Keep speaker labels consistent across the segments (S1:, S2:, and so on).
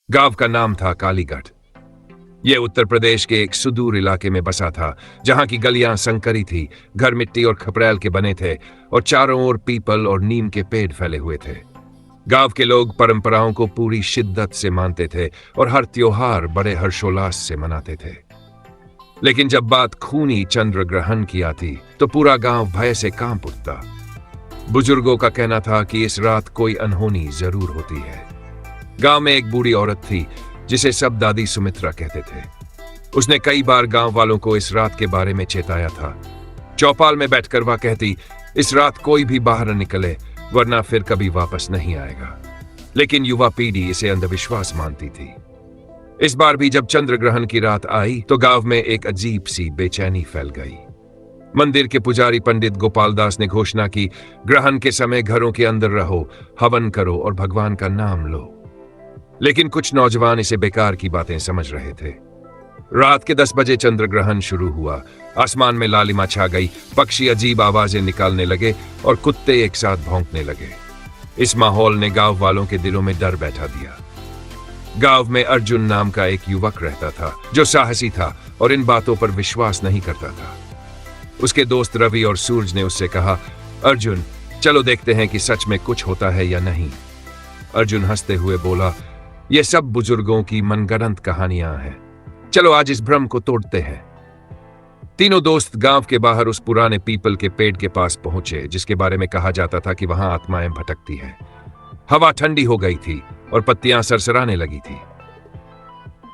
S1: गांव का नाम था कालीगढ़। यह उत्तर प्रदेश के एक सुदूर इलाके में बसा था, जहां की गलियां संकरी थी, घर मिट्टी और खपरेल के बने थे और चारों ओर पीपल और नीम के पेड़ फैले हुए थे। गांव के लोग परंपराओं को पूरी शिद्दत से मानते थे और हर त्योहार बड़े हर्षोल्लास से मनाते थे। लेकिन जब बात खूनी चंद्र ग्रहण की आती तो पूरा गांव भय से कांप उठता। बुजुर्गों का कहना था कि इस रात कोई अनहोनी जरूर होती है। गांव में एक बूढ़ी औरत थी जिसे सब दादी सुमित्रा कहते थे। उसने कई बार गांव वालों को इस रात के बारे में चेताया था। चौपाल में बैठकर वह कहती, इस रात कोई भी बाहर न निकले, वरना फिर कभी वापस नहीं आएगा। लेकिन युवा पीढ़ी इसे अंधविश्वास मानती थी। इस बार भी जब चंद्र ग्रहण की रात आई तो गांव में एक अजीब सी बेचैनी फैल गई। मंदिर के पुजारी पंडित गोपाल दास ने घोषणा की, ग्रहण के समय घरों के अंदर रहो, हवन करो और भगवान का नाम लो। लेकिन कुछ नौजवान इसे बेकार की बातें समझ रहे थे। रात के 10 बजे चंद्र ग्रहण शुरू हुआ। आसमान में लालिमा छा गई, पक्षी अजीब आवाजें निकालने लगे और कुत्ते एक साथ भौंकने लगे। इस माहौल ने गांव वालों के दिलों में डर बैठा दिया। गांव में अर्जुन नाम का एक युवक रहता था जो साहसी था और इन बातों पर विश्वास नहीं करता था। उसके दोस्त रवि और सूरज ने उससे कहा, अर्जुन, चलो देखते हैं कि सच में कुछ होता है या नहीं। अर्जुन हंसते हुए बोला, यह सब बुजुर्गों की मनगढ़ंत कहानियां हैं। चलो आज इस भ्रम को तोड़ते हैं। तीनों दोस्त गांव के बाहर उस पुराने पीपल के पेड़ के पास पहुंचे जिसके बारे में कहा जाता था कि वहां आत्माएं भटकती हैं। हवा ठंडी हो गई थी और पत्तियां सरसराने लगी थी।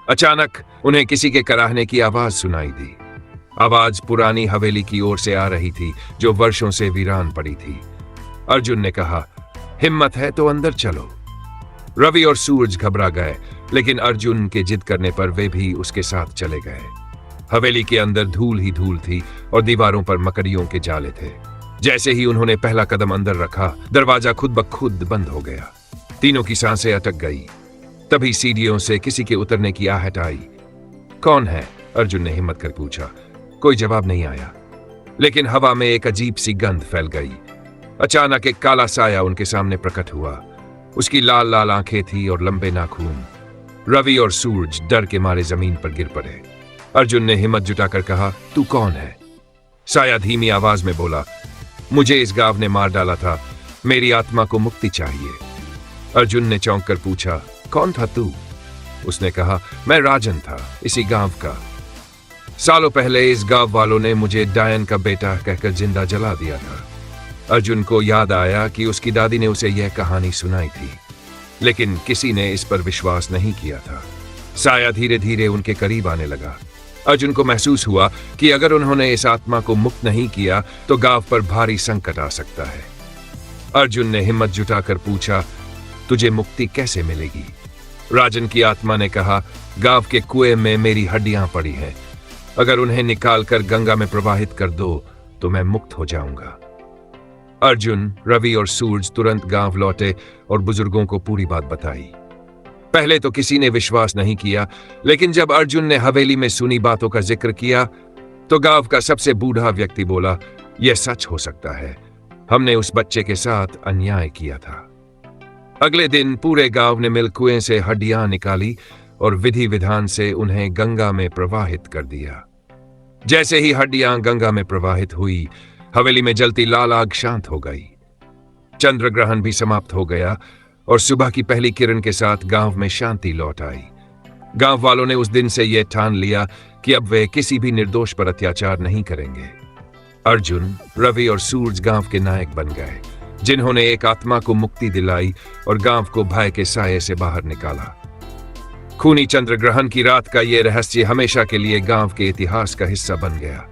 S1: अचानक उन्हें किसी के कराहने की आवाज सुनाई दी। आवाज पुरानी हवेली की ओर से आ रही थी जो वर्षों से वीरान पड़ी थी। अर्जुन ने कहा, हिम्मत है तो अंदर चलो। रवि और सूरज घबरा गए, लेकिन अर्जुन के जिद करने पर वे भी उसके साथ चले गए। हवेली के अंदर धूल ही धूल थी और दीवारों पर मकड़ियों के जाले थे। जैसे ही उन्होंने पहला कदम अंदर रखा, दरवाजा खुद ब खुद बंद हो गया। तीनों की सांसें अटक गई। तभी सीढ़ियों से किसी के उतरने की आहट आई। कौन है? अर्जुन ने हिम्मत कर पूछा। कोई जवाब नहीं आया, लेकिन हवा में एक अजीब सी गंध फैल गई। अचानक एक काला साया उनके सामने प्रकट हुआ। उसकी लाल लाल आंखें थी और लंबे नाखून। रवि और सूरज डर के मारे जमीन पर गिर पड़े। अर्जुन ने हिम्मत जुटाकर कहा, तू कौन है? साया धीमी आवाज में बोला, मुझे इस गांव ने मार डाला था, मेरी आत्मा को मुक्ति चाहिए। अर्जुन ने चौंक कर पूछा, कौन था तू? उसने कहा, मैं राजन था, इसी गांव का। सालों पहले इस गांव वालों ने मुझे डायन का बेटा कहकर जिंदा जला दिया था। अर्जुन को याद आया कि उसकी दादी ने उसे यह कहानी सुनाई थी, लेकिन किसी ने इस पर विश्वास नहीं किया था। साया धीरे धीरे उनके करीब आने लगा। अर्जुन को महसूस हुआ कि अगर उन्होंने इस आत्मा को मुक्त नहीं किया तो गांव पर भारी संकट आ सकता है। अर्जुन ने हिम्मत जुटाकर पूछा, तुझे मुक्ति कैसे मिलेगी? राजन की आत्मा ने कहा, गांव के कुएं में मेरी हड्डियां पड़ी हैं। अगर उन्हें निकालकर गंगा में प्रवाहित कर दो तो मैं मुक्त हो जाऊंगा। अर्जुन, रवि और सूरज तुरंत गांव लौटे और बुजुर्गों को पूरी बात बताई। पहले तो किसी ने विश्वास नहीं किया, लेकिन जब अर्जुन ने हवेली में सुनी बातों का जिक्र किया तो गांव का सबसे बूढ़ा व्यक्ति बोला, यह सच हो सकता है, हमने उस बच्चे के साथ अन्याय किया था। अगले दिन पूरे गांव ने मिल कुएं से हड्डियां निकाली और विधि विधान से उन्हें गंगा में प्रवाहित कर दिया। जैसे ही हड्डियां गंगा में प्रवाहित हुई, हवेली में जलती लाल आग शांत हो गई। चंद्र ग्रहण भी समाप्त हो गया और सुबह की पहली किरण के साथ गांव में शांति लौट आई। गांव वालों ने उस दिन से यह ठान लिया कि अब वे किसी भी निर्दोष पर अत्याचार नहीं करेंगे। अर्जुन, रवि और सूरज गांव के नायक बन गए, जिन्होंने एक आत्मा को मुक्ति दिलाई और गांव को भय के साये से बाहर निकाला। खूनी चंद्र ग्रहण की रात का यह रहस्य हमेशा के लिए गांव के इतिहास का हिस्सा बन गया।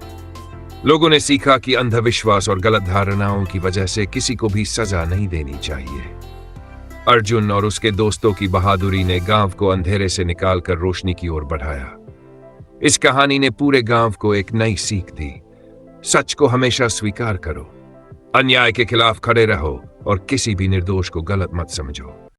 S1: लोगों ने सीखा कि अंधविश्वास और गलत धारणाओं की वजह से किसी को भी सजा नहीं देनी चाहिए। अर्जुन और उसके दोस्तों की बहादुरी ने गांव को अंधेरे से निकालकर रोशनी की ओर बढ़ाया। इस कहानी ने पूरे गांव को एक नई सीख दी। सच को हमेशा स्वीकार करो, अन्याय के खिलाफ खड़े रहो और किसी भी निर्दोष को गलत मत समझो।